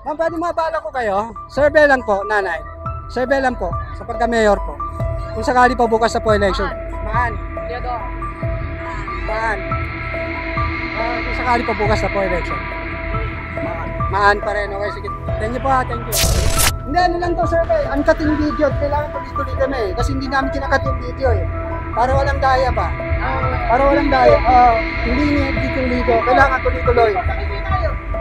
Ma'am, pwede mabala ko kayo? Survey lang po, nanay. Survey lang po, sa pagka-mayor po. Kung sakali po bukas sa po election. Maan. Maan. Kung sakali po bukas sa po election. Maan pa rin. Okay, sige. Thank you po ha, thank you. Hindi, ano lang to, survey. Uncut yung video. Kailangan tuloy-tuloy kami kasi hindi namin kinakat yung video eh. Para walang daya pa. Para walang daya. Hindi ni-edit yung video. Kailangan tuloy-tuloy.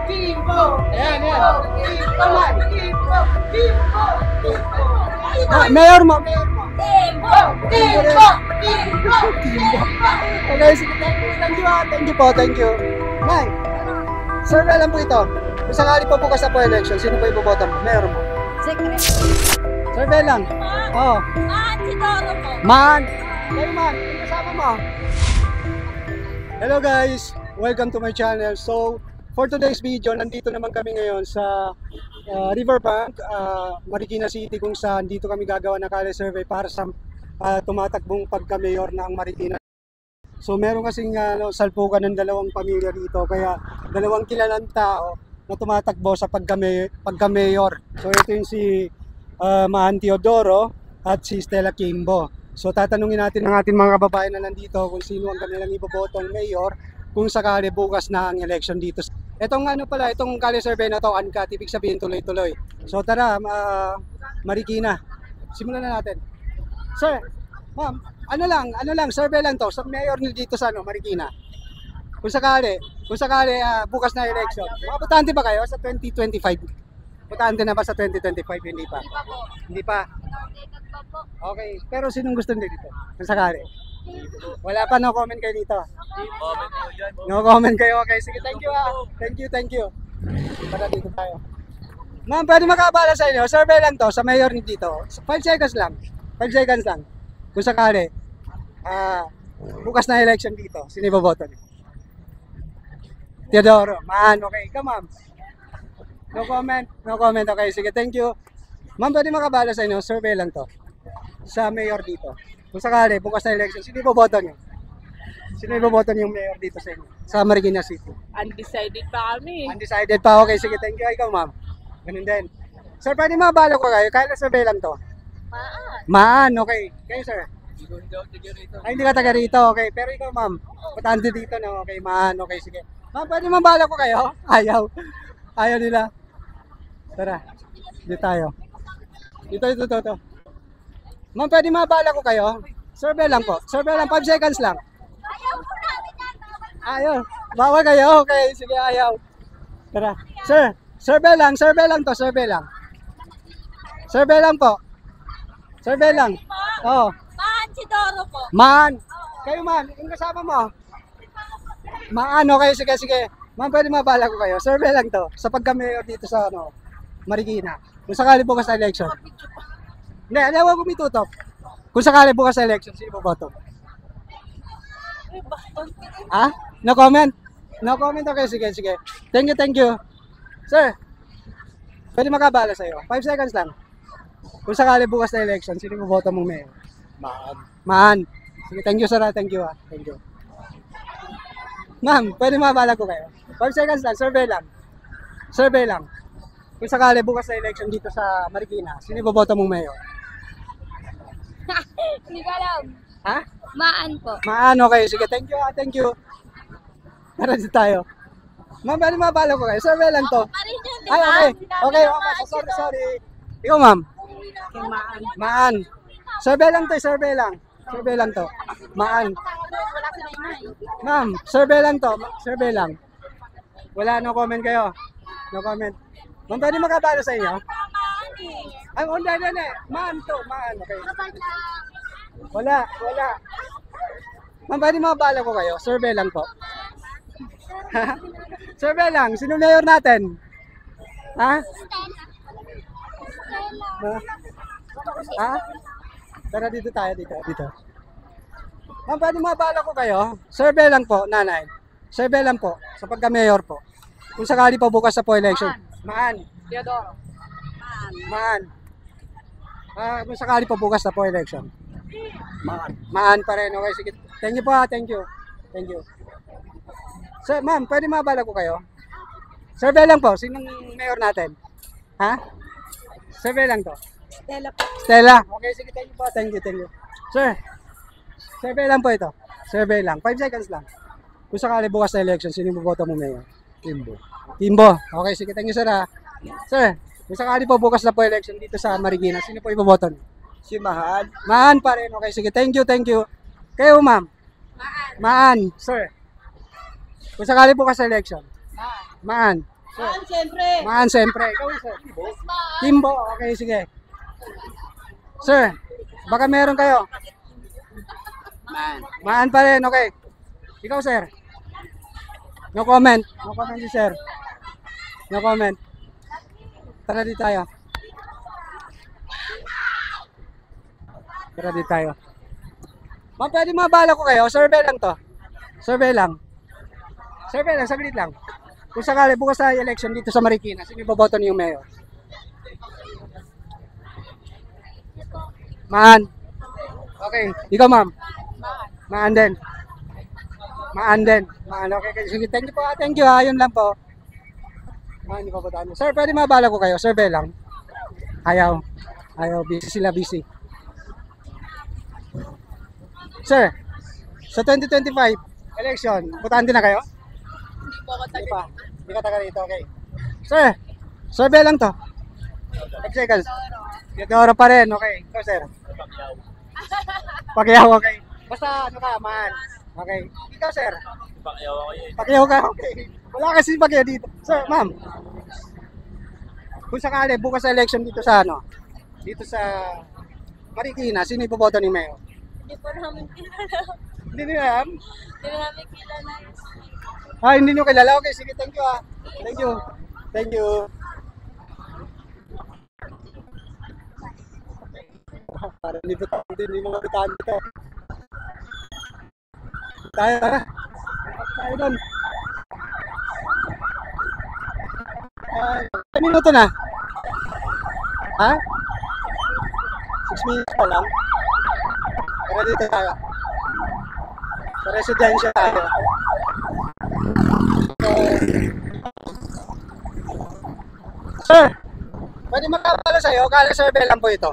Kimbo! Ayan, ayan. Kimbo! Kimbo! Kimbo! Mayor mo, mayor mo. Kimbo! Kimbo! Kimbo! Okay, sige. Thank you ha. Thank you po, thank you. Nay, survey lang po ito. Kung sakali po bukas sa po election, sino po iboboto mo? Mayor mo. Secret. Survey lang. Oo. Si Doro po. Man! Kayo man, yung kasama mo. Hello guys! Welcome to my channel. So, for today's video, nandito naman kami ngayon sa Riverbank, Marikina City, kung saan dito kami gagawa ng Kale survey para sa tumatakbong pagka-mayor ng Marikina. So, meron kasing salpukan ng dalawang pamilya dito, kaya dalawang kilalang tao na tumatakbo sa pagka-mayor. So, ito yung si Maan Teodoro at si Stella Kimbo. So tatanungin natin ng ating mga kababayan na nandito kung sino ang kanilang ibobotong mayor kung sakali bukas na ang election dito. Itong itong Kale survey na to, uncut, ibig sabihin tuloy-tuloy. So tara, Marikina. Simulan na natin. Sir, ma'am, ano lang, survey lang to, sa mayor niyo dito sa Marikina. Kung sakali bukas na election. Botante ba kayo sa 2025? Botante na ba sa 2025? Hindi pa. Hindi pa. Okay, pero sinong gusto nyo dito? Kung sakali? Wala pa, no comment kayo dito? No comment kayo, okay. Sige, thank you ha. Thank you. Para dito tayo. Ma'am, pwede makabala sa inyo. Survey lang to, sa mayor dito. 5 seconds lang. 5 seconds lang. Kung sakali, bukas na election dito, sino iboboto niyo? Teodoro, man, okay. Ikaw, ma'am? No comment, okay. Sige, thank you. Ma'am, pwede makabala sa inyo, survey lang to. Sa mayor dito. Kung sakali, bukas na election, sino iboboto nyo? Sino iboboto nyo yung mayor dito sa inyo? Sa Marikina City. Undecided pa kami. Undecided pa, okay. Sige, thank you. Ikaw, ma'am. Ganun din. Sir, pwede makabala ko kayo? Kaya survey lang to. Maan, okay. Kayo, sir? Ay, hindi ka taga rito, okay. Pero ikaw, ma'am, patante dito, no? Okay, Maan, okay, sige. Ma'am, pwede mabala ko kayo? Ayaw nila. Tara, dito tayo. Dito. Ma'am, pwede mabala ko kayo? Survey lang po. Survey lang, 5 seconds lang. Ayaw. Bawal kayo? Okay, sige, ayaw. Tara. Sir, survey lang to, survey lang. Survey lang po. Survey lang. Oo. Maan si Doro po. Maan. Kayo, ma'am, yung kasama mo. Maan, okay, sige. Ma'am, pwede mabala ko kayo? Survey lang to, sa pagka-mayor dito sa Marikina. Kung sakali bukas na election. Hindi, ayaw ko mitutok. Kung sakali bukas na election, sino boboto? Ha? No comment? No comment, okay, sige. Thank you. Sir, pwede makabala sa'yo. 5 seconds lang. Kung sakali bukas na election, sino boboto mong mayor? Maan. Sige, thank you, sir. Thank you. Ma'am, pwede makabala ko kayo? 5 seconds lang, survey lang. Kung sakali bukas na election dito sa Marikina, sino boboto mong mayor? Hindi ko alam. Ha? Maan po. Maan, okay. Sige, thank you. Tara dito tayo. Ma'am, pwede mabala ko kayo? Survey lang to. Ay, okay. Sorry. Ikaw, ma'am? Maan. Survey lang to. Maan. Ma'am, survey lang to. Wala, no comment kayo. No comment. Ma'am, pwede makabala sa inyo? Ay, hindi. Maan, okay. Wala. Ma'am, pwede makabala ko kayo? Survey lang po. Survey lang. Sino mayor natin? Ha? Ha? Tara, dito tayo. Ma'am, pwede makabala ko kayo? Survey lang po, nanay. Survey lang po, sa pagka-mayor po. Kung sakali po bukas sa po election. Maan. Teodoro. Maan. Kung sakali po bukas sa po election. Maan pa rin. Okay, sige. Thank you po ha. Thank you. Sir, ma'am, pwede mabala ko kayo? Survey lang po. Sinong mayor natin? Ha? Survey lang to. Stella po. Stella. Okay, sige, thank you po. Thank you, thank you. Sir, survey lang po ito. Survey lang. 5 seconds lang. Kung sakali bukas na election, sino yung boboto mo mayor? Kimbo. Kimbo. Okay, sige, thank you, sir. Sir, kung sakali po bukas na po election dito sa Marikina, sino po iboboto niyo? Si Mahal. Maan pa rin. Okay, sige, thank you, thank you. Kayo, ma'am? Maan. Sir, kung sakali bukas na election? Maan. Siyempre. Maan, siyempre. Ikaw, sir? Kimbo. Okay, sige. Sir, baka meron kayo? Maan pa rin, okay. Ikaw, sir? No comment. No comment si sir. No comment. Tara di tayo. Tara di tayo. Ma'am, pwede mabala ko kayo? Survey lang to. Survey lang. Survey lang, saglit lang. Kung sakali bukas sa election dito sa Marikina, sino iboboto niyo mayor? Maan. Okay. Ikaw, ma'am? Maan din. Maan din. Maan. Okay. Sige, thank you po. Thank you ha. Yun lang po. Maan, hindi pa po tayo. Sir, pwede mabala ko kayo? Survey lang. Ayaw. Ayaw. Busy sila. Busy. Sir, sa 2025 election, butante na kayo? Hindi po ako Hindi pa. Hindi ka taga rito. Okay. Sir, survey lang to. 5 seconds. Teodoro pa rin. Okay. Ikaw, sir. Pagyaw, okay. Basta ano ka, man. Okay. Ikaw, sir. Pagyaw ka, okay. Wala kasi pagyaw dito. Sir, ma'am. Kung sakali, bukas sa election dito sa ano? Dito sa Marikina, sino ipoboto ni Mayor? Hindi po namin kilala. Hindi niyo alam? Hindi namin kilala. Ah, hindi niyo kilala. Okay, sige, thank you ah. Thank you. Thank you. Parang libutan din yung mga bitaan dito. Tayo, tara. Tayo doon. 10 minuto na. Ha? 6 minutes pa lang. Tara dito tayo. Sa residensya tayo. Sir, pwede makapala sa'yo. Kala survey lang po ito.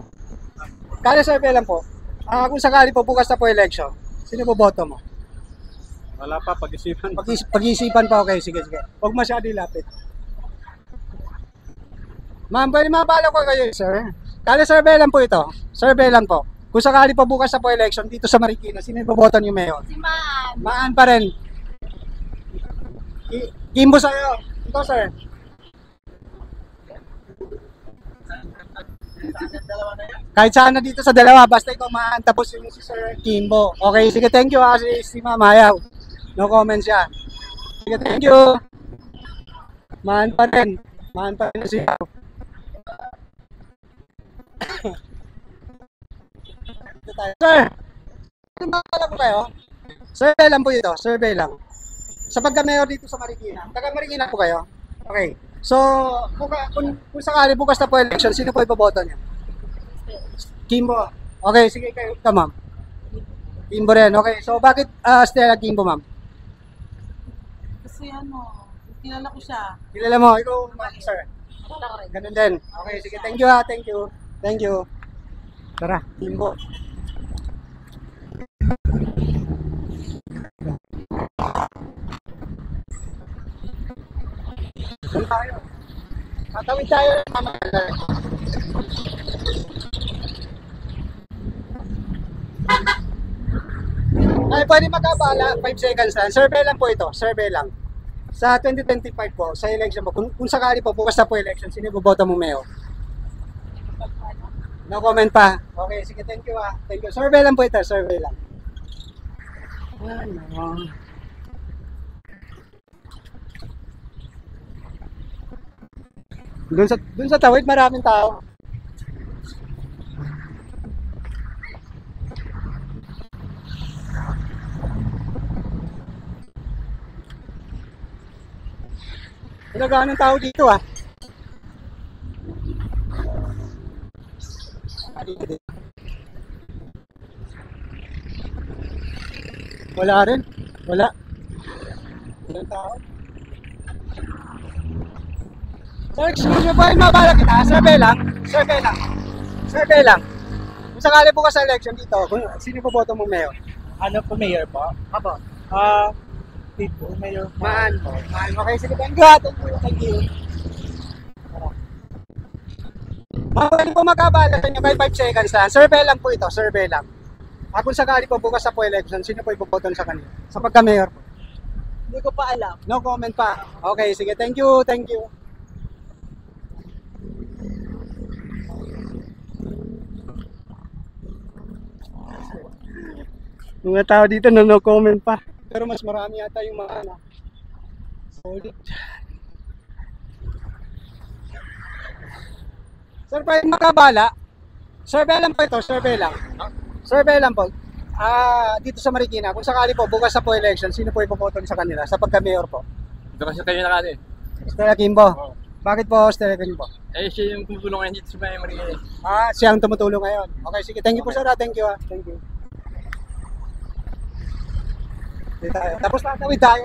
Kala survey lang po. Kung sakali po bukas na po election, sino po boto mo? Wala pa, pag-isipan. Pag-iisipan pa, okay. Sige, sige. Huwag masyado lapit. Ma'am, pwede mapala ko kayo, sir. Kala survey lang po ito. Survey lang po. Kung sakali po bukas na po election dito sa Marikina, sino po boto niyo mayor? Si Maan. Maan pa rin. Kimbo sa'yo. Ito, sir. Kahit saan na dito sa dalawa, basta ikaw maan, tapos yung si Sir Kimbo. Okay, sige, thank you ha, si Ma'am Ayaw. No comment siya. Sige, thank you. Maan pa rin. Maan pa rin siya. Sir, mapala ko kayo. Survey lang po ito, survey lang. Sa pagka-mayor dito sa Marikina, taga-Marikina po kayo? Okay. So, kung sakali bukas na po election, sino po ipoboto niyo? Kimbo. Okay, sige kayo, ma'am. Kimbo rin. Okay, so bakit Stella Kimbo, ma'am? Kasi kilala ko siya. Kilala mo, ikaw, ma'am, sir. Ganun din. Okay, sige, thank you ha, thank you. Thank you. Tara, Kimbo. Doon tayo. Tatawid tayo. Ay, pwede magkabala, 5 seconds lang. Survey lang po ito, survey lang. Sa 2025 po, sa election po, kung sakali po, bukas na po election, sino boboto mo mayor? No comment pa. Okay, sige, thank you ah. Thank you. Survey lang po ito, survey lang. Ano? Doon sa tawid, maraming tao. Nagagaan ng tao dito ah. Wala rin. Wala. Walang tao. Sir, excuse me po, mabala kita. Survey lang. Survey lang. Survey lang. Kung sakali po ka sa election dito, sino po boto mo mayor? Ano po, mayor po? Apo. Dito, mayor po. Maan. Okay, sige. Thank you. Thank you. Pwede po magkabala sa inyo kahit 5 seconds lang. Survey lang po ito. Survey lang. Kung sakali po bukas sa po election, sino po ipoboton sa kanila? Sa pagka-mayor po. Hindi ko pa alam. No comment pa. Okay, sige. Thank you. Thank you. Mga tao dito na no comment pa. Pero mas marami yata yung mga ano. Solid. Sir, pwede makabala. Survey lang po ito. Survey lang. Survey lang po. Dito sa Marikina, kung sakali po bukas sa po election, sino po ipoboton sa kanila? Sa pagka-mayor po? Ito kasi tayo na kasi. Stella Kimbo. Oo. Bakit po Stella Kimbo? Siya yung tumutulong ngayon dito sa may Marikina. Siya ang tumutulong ngayon. Okay, sige. Thank you po sir. Thank you. Thank you. Dito tayo. Tapos tatawid tayo.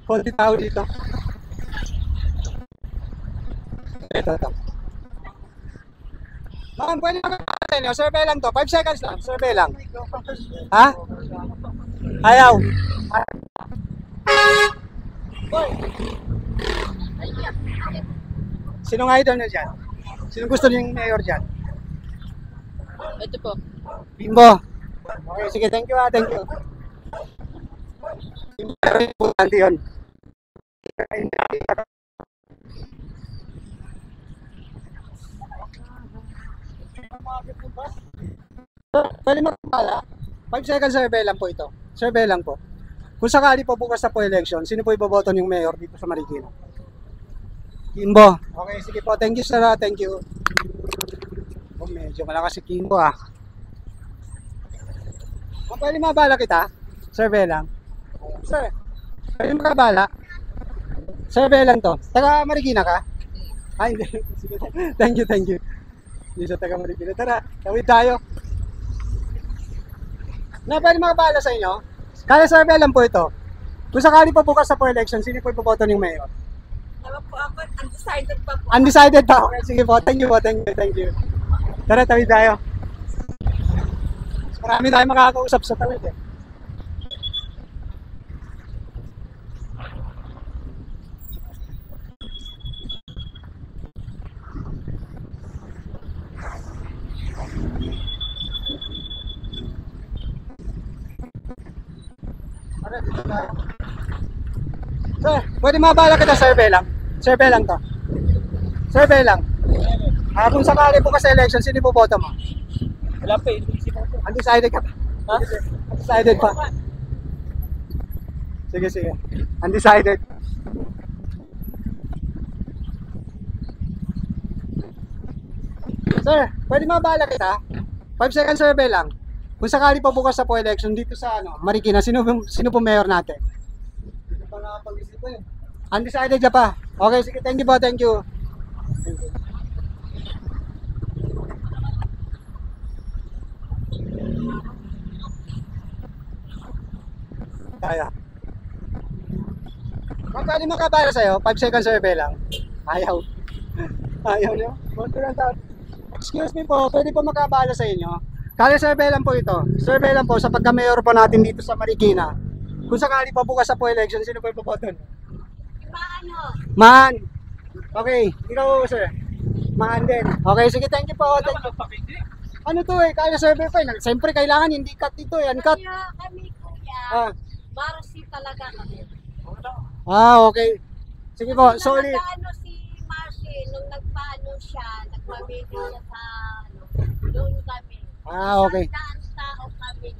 Konti tao dito. Ito. Ma'am, pwede makakatayin nyo. Survey lang to. 5 seconds lang. Survey lang. Ha? Ayaw. Sinong idol nyo dyan? Sino gusto nyo yung mayor dyan? Ito po. Bimbo. Okay, sige. Thank you. Thank you. Pero importante yun. Pwede makapala. 5 seconds survey lang po ito. Survey lang po. Kung sakali po bukas sa po election, sino po iboboto yung mayor dito sa Marikina? Kimbo. Okay, sige po. Thank you, sir. Thank you. Oh, medyo malakas si Kimbo, pwede mabala kita? Survey lang. Sir, pwede makabala? Survey lang to. Taga Marikina ka? Hindi. Sige. Thank you. Hindi sa taga Marikina. Tara, tawid tayo. Pwede makabala sa inyo? Kaya survey lang po ito. Kung sakali po bukas sa po election, sino po ipoboto ng mayor? Alam po ako, undecided pa po. Undecided pa. Okay, sige po. Thank you. Tara, tawid tayo. Marami tayong makakausap sa tawid eh. Sir, pwede mabala kita survey lang? Survey lang to. Survey lang. Kung sakali po sa election, sino po boto mo? Wala pa eh. Undecided ka pa? Ha? Undecided pa? Sige. Undecided. Sir, pwede mabala kita? 5 second survey lang. Kung sakali pa bukas sa po election dito sa Marikina, sino po mayor natin? Hindi pa nakapag-isip eh. Undecided ka pa? Okay, sige. Thank you po. Thank you. Kaya. Pwede makabala sa'yo? 5 second survey lang. Ayaw. Ayaw nyo? Excuse me po, pwede po makabala sa inyo? Kaya survey lang po ito. Survey lang po sa pagka-mayor po natin dito sa Marikina. Kung sakali pa bukas sa po election, sino po ipoboton? Paano? Man! Okay, ikaw sir. Man din. Okay, sige, thank you po. Thank you. Ano to eh, kaya survey pa eh. Siyempre kailangan hindi cut ito eh, uncut. Kami kuya, Marcy talaga kami. Okay. Sige po, solid. Nagpaano si Marcy, nung nagpaano siya, nagpamili siya sa doon kami. Okay. Sandaan tao kami.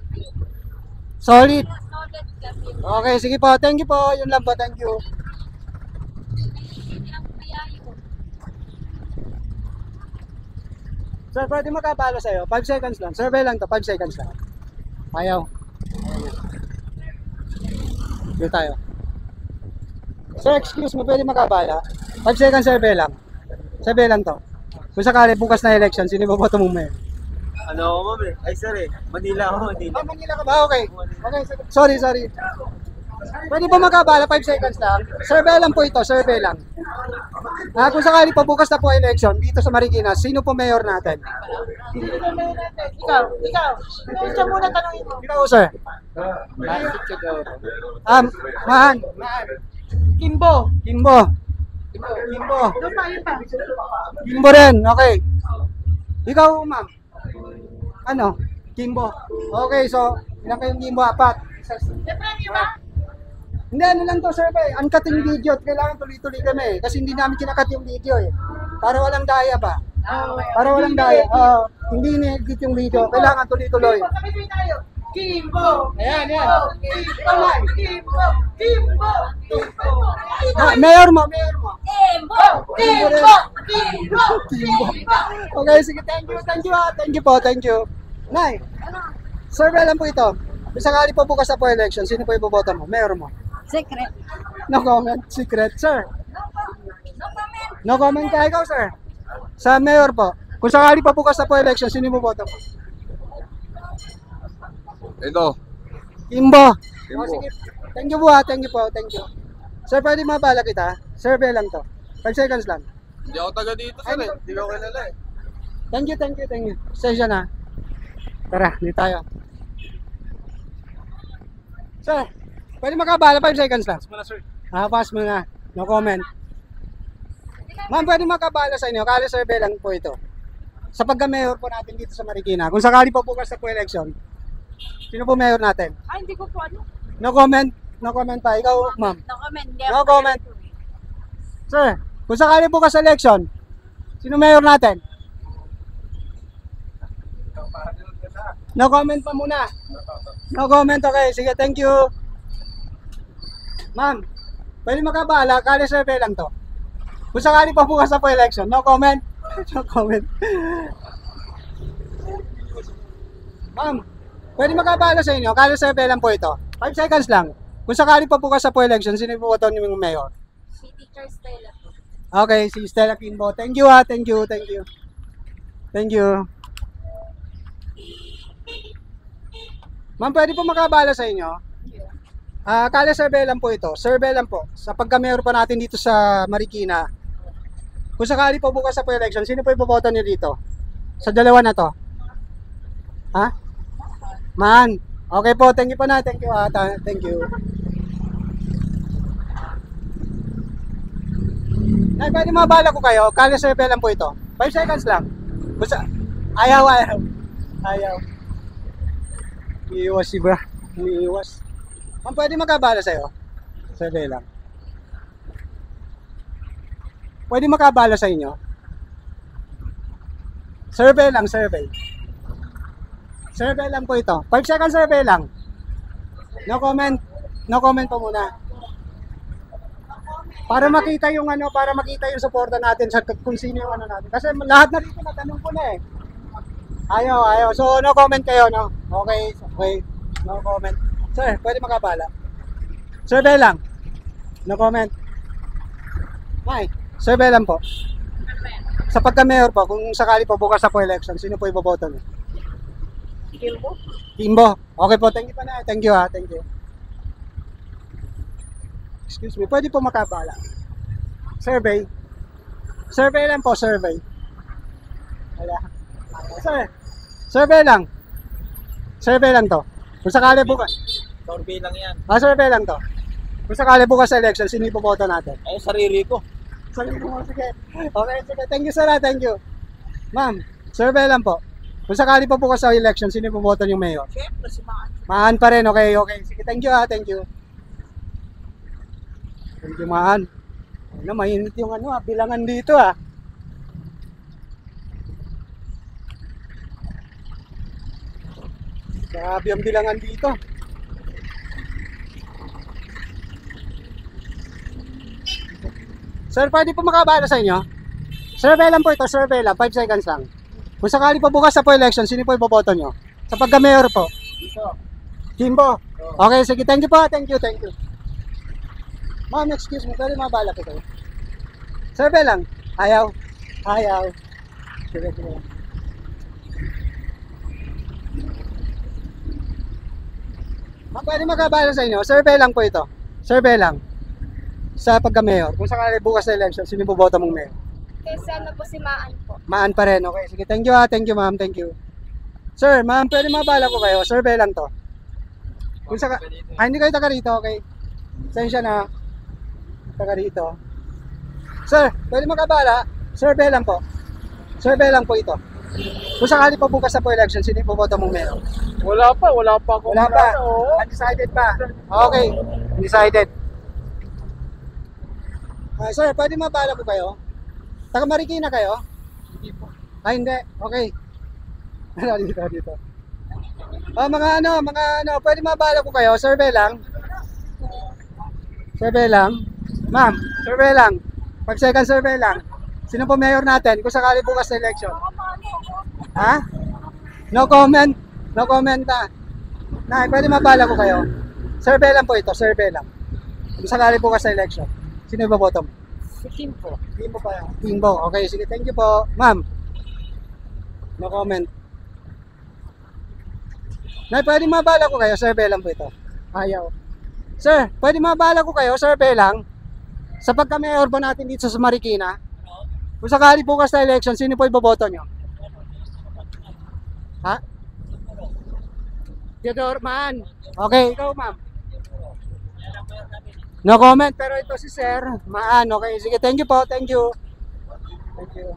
Solid. Solid kami. Okay, sige po. Thank you po. Yun lang po. Thank you. Ang kaya yun. Sir, pwede makapalo sa'yo. 5 seconds lang. Survey lang to. 5 seconds lang. Ayaw. Dito tayo. Sir, excuse me. Pwede makabala. 5 seconds survey lang. Survey lang to. Kung sakali bukas na election, sino boboto mo mayor? Ano ako ma'am eh? Ay sir eh. Manila ako, Manila. Manila ka ba? Okay. Okay. Sorry. Pwede ba makabala? 5 seconds lang. Survey lang po ito, survey lang. Kung sakali po bukas na po election dito sa Marikina, sino po mayor natin? Ikaw. Ikaw muna tanongin mo. Ikaw, sir. Mahan. Kimbo. Kimbo. Doon pa, yun pa. Kimbo rin, okay. Ikaw, ma'am. Ano? Kimbo. Okay, so, ilan kayong Kimbo? 4. Siyempre, di ba? Hindi, ano lang to, survey. Uncut yung video at kailangan tuloy-tuloy kami. Kasi hindi namin kinakat yung video eh. Para walang daya ba? Para walang daya. Hindi ni-edit yung video. Kailangan tuloy-tuloy. Sabay tayo. Kimbo. Ayan. Kimbo. Mayor mo. Kimbo. Okay, sige, thank you. Thank you. Nay, survey lang po ito. Kung sakali po bukas na po election, sino po iboboto mo? Mayor mo? Secret. No comment. Secret, sir. No comment. No comment ka ikaw, sir. Sa mayor po. Kung sakali pa bukas na po election, sino iboboto mo? Ito. Kimbo. Kimbo. Sige. Thank you po ha. Thank you. Sir, pwede mabala kita? Survey lang to. 5 seconds lang. Hindi ako taga dito, sir eh. Hindi ko kilala eh. Thank you. Session na. Tara, dito tayo. Sir, pwede makabala 5 seconds lang. Muna, sir. Pass mo na. No comment. Ma'am, pwede makabala sa inyo. Kali survey lang po ito. Sa pagka-mayor po natin dito sa Marikina. Kung sakali po bukas na po election, sino po mayor natin? Ay, hindi ko po ano. No comment. No comment pa. Ikaw, ma'am. No comment. No comment. Sir, kung sakali bukas election, sino mayor natin? No comment pa muna. No comment, okay. Sige, thank you. Ma'am, pwede makabala, kali survey lang to. Kung sakali pa bukas na po election, no comment. No comment. Ma'am, pwede makabala sa inyo, kali survey lang po ito. 5 seconds lang. Kung sakali pa bukas na po election, sino po ito yung mayor? Si Teacher Stella po. Okay, si Stella Kimbo. Thank you ha, thank you. Ma'am, pwede po makabala sa inyo? Kala survey lang po ito. Survey lang po. Sa pagka-mayor pa natin dito sa Marikina. Kung sakali po bukas sa election, sino po iboboto niyo dito? Sa dalawa na to? Ha? Man. Okay po, thank you po na. Thank you ata. Thank you. Ay, pwede mabala ko kayo. Kala survey lang po ito. 5 seconds lang. Basta, ayaw. Umiiwas si bra. Umiiwas. Ma'am, pwede makabala sa'yo? Survey lang. Pwede makabala sa inyo? Survey lang, survey. Survey lang po ito. 5 seconds survey lang. No comment. No comment po muna. Para makita yung suporta natin sa kung sino yung ano natin. Kasi lahat na dito natanong ko na eh. Ayaw. So, no comment kayo, no? Okay. No comment. Sir, pwede makabala. Survey lang. No comment. Mike, survey lang po. Sa pagka-mayor po, kung sakali po bukas na po election, sino po iboboto niyo? Kimbo. Okay po, thank you pa na. Thank you ha, thank you. Excuse me, pwede po makabala. Survey. Survey lang po, survey. Wala. Sir, survey lang. Survey lang to. Kung sakali bukas. Survey lang yan. Survey lang to. Kung sakali bukas sa election, sino iboboto natin? Ay, sarili ko. Sige. Okay, sige. Thank you, sir. Thank you. Ma'am, survey lang po. Kung sakali pa bukas sa election, sino iboboto yung mayor? Siyempre, si Maan. Maan pa rin, okay. Sige, thank you ha, thank you. Thank you, Maan. Ano, mainit yung bilangan dito ah. Grabe ang bilangan dito. Sir, pwede po makabala sa inyo? Survey lang po ito, survey lang, 5 seconds lang. Kung sakali po bukas sa po election, sino po iboboto nyo? Sa pagka-mayor po? Kimbo. Okay, sige, thank you po, thank you. Ma'am, excuse me, pwede mabala po kayo? Survey lang. Ayaw. Sige. Pwede magkabala sa inyo. Survey lang po ito. Survey lang. Sa pagka-mayor. Kung sakali bukas na election, sino boboto mong mayor? Kasi ano po si Maan po. Maan pa rin. Okay, sige. Thank you ha. Thank you ma'am. Thank you. Sir, ma'am, pwede mabala ko kayo. Survey lang to. Kung saka... hindi kayo taga rito, okay? Sensya na. Taga rito. Sir, pwede magkabala. Survey lang po. Survey lang po ito. Kung sakali pa bukas na po election, sino yung boboto mong mayor? Wala pa akong Wala pa. Oo. Undecided pa. Okay. Undecided. Sir, pwede mabala ko kayo? Taga Marikina kayo? Hindi. Okay. dito. Mga pwede mabala ko kayo? Survey lang. Survey lang. Ma'am, survey lang. Pag second survey lang. Sino po mayor natin kung sakali bukas na election? Ha? No comment. No comment na. Pwede mabala ko kayo? Survey lang po ito. Survey lang. Kung sakali bukas na election. Sino yung boboto mo? Si Kimpo. Kimbo pa yan. Kimbo. Okay, sige. Thank you po. Ma'am. No comment. Pwede mabala ko kayo? Survey lang po ito. Ayaw. Sir, pwede mabala ko kayo? Survey lang. Sa pagka-mayor ba natin dito sa Marikina? Kung sakali bukas na election, sino po iboboto nyo? Ha? Theodore Man. Okay, ikaw ma'am. No comment, pero ito si Sir Maan. Okay, sige, thank you po, thank you. Thank you.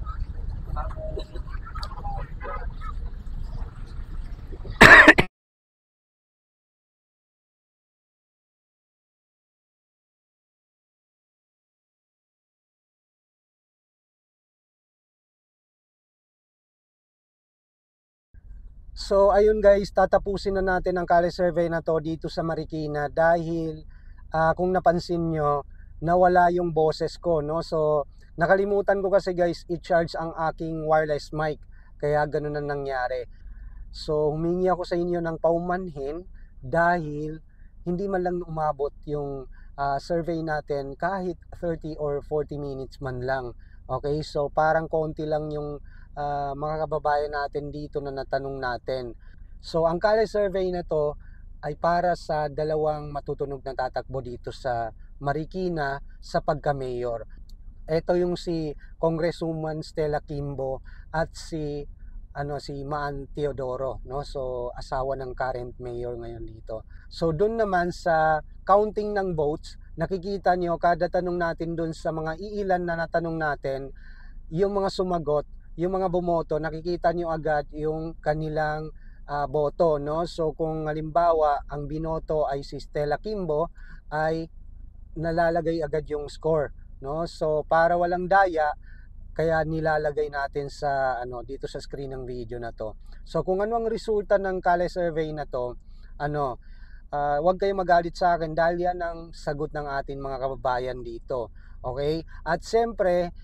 So ayun guys, tatapusin na natin ang Kale survey na to dito sa Marikina dahil kung napansin nyo, nawala yung boses ko, no? So nakalimutan ko kasi guys i-charge ang aking wireless mic, kaya ganun na nangyari. So humingi ako sa inyo ng paumanhin dahil hindi man lang umabot yung survey natin kahit 30 or 40 minutes man lang. Okay, so parang konti lang yung mga kababayan natin dito na natanong natin. So ang Kale survey na to ay para sa dalawang matutunog na tatakbo dito sa Marikina sa pagka-mayor. Ito yung si Congresswoman Stella Kimbo at si Maan Teodoro, no? So asawa ng current mayor ngayon dito. So doon naman sa counting ng votes, nakikita nyo kada tanong natin doon sa mga iilan na natanong natin, yung mga sumagot, yung mga bumoto, nakikita nyo agad yung kanilang boto, no? So kung halimbawa ang binoto ay si Stella Kimbo, ay nalalagay agad yung score, no? So para walang daya, kaya nilalagay natin sa dito sa screen ng video na to. So kung ano ang resulta ng Kale survey na to, wag kayong magalit sa akin dahil yan ang sagot ng ating mga kababayan dito. Okay? At siyempre,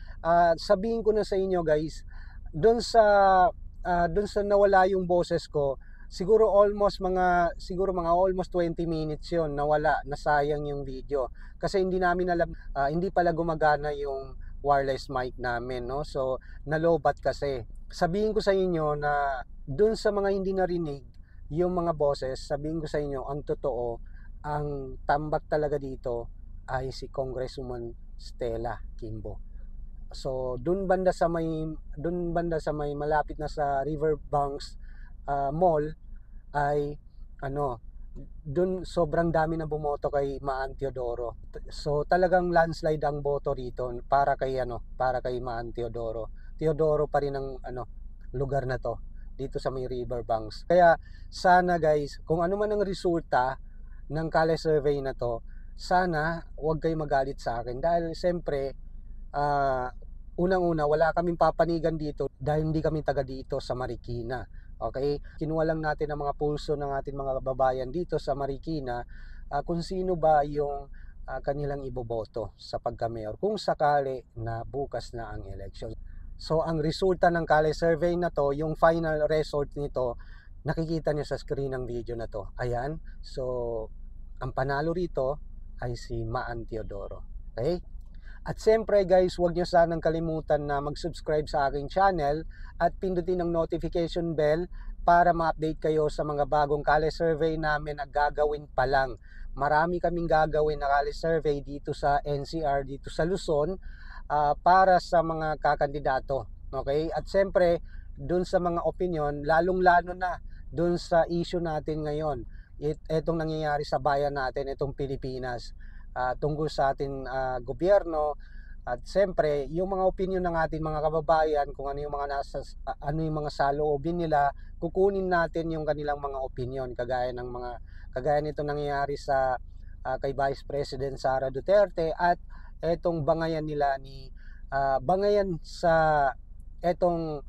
sabihin ko na sa inyo guys, doon sa nawala yung boses ko, siguro mga almost 20 minutes yon nawala, nasayang yung video kasi hindi namin alam, hindi pala gumagana yung wireless mic namin, no? So nalobat kasi. Sabihin ko sa inyo na doon sa mga hindi narinig yung mga boses, sabihin ko sa inyo ang totoo, ang tambak talaga dito ay si Congresswoman Stella Kimbo. So doon banda sa may malapit na sa Riverbanks Mall ay doon sobrang dami na bumoto kay Maan Teodoro. So talagang landslide ang boto rito para kay Maan Teodoro. Teodoro pa rin ang lugar na to dito sa may Riverbanks. Kaya sana guys, kung ano man ang resulta ng Kale survey na to, sana huwag kayo magalit sa akin dahil siyempre unang-una wala kaming papanigan dito dahil hindi kami taga dito sa Marikina. Okay? Kinuha lang natin ang mga pulso ng ating mga kababayan dito sa Marikina kung sino ba yung kanilang iboboto sa pagka-mayor kung sakali na bukas na ang election. So ang resulta ng Kale survey na to, yung final result nito, nakikita niyo sa screen ng video na to. Ayan. So ang panalo rito ay si Maan Teodoro. Okay? At siyempre guys, huwag nyo sanang kalimutan na mag-subscribe sa aking channel at pindutin ang notification bell para ma-update kayo sa mga bagong college survey namin na gagawin pa lang. Marami kaming gagawin na college survey dito sa NCR, dito sa Luzon, para sa mga kakandidato. Okay? At siyempre, dun sa mga opinion, lalong-lalo na dun sa issue natin ngayon. Itong nangyayari sa bayan natin, itong Pilipinas, tungkol sa ating gobyerno. At siyempre, yung mga opinion ng ating mga kababayan, kung ano yung mga saloobin nila, kukunin natin yung kanilang mga opinion, kagaya nito nangyayari sa kay Vice President Sara Duterte, at etong bangayan nila bangayan sa etong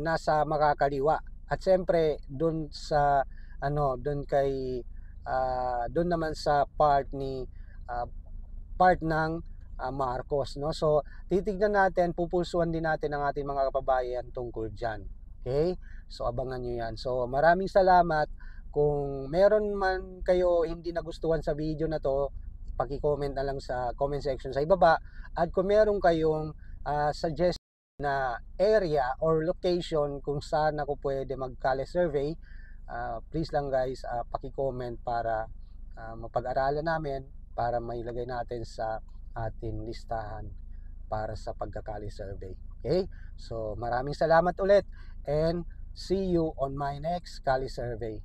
nasa makakaliwa. At siyempre doon sa doon naman sa part ng Marcos, no? So titignan natin, pupulsuhan din natin ang ating mga kababayan tungkol diyan. Okay? So abangan niyo 'yan. So maraming salamat. Kung meron man kayo hindi nagustuhan sa video na to, paki-comment na lang sa comment section sa ibaba. At kung meron kayong suggestion na area or location kung saan ako pwede mag-college survey, please lang guys, paki-comment para mapag-aralan namin, para mailagay natin sa ating listahan para sa pagka-college survey. Okay? So maraming salamat ulit, and see you on my next college survey.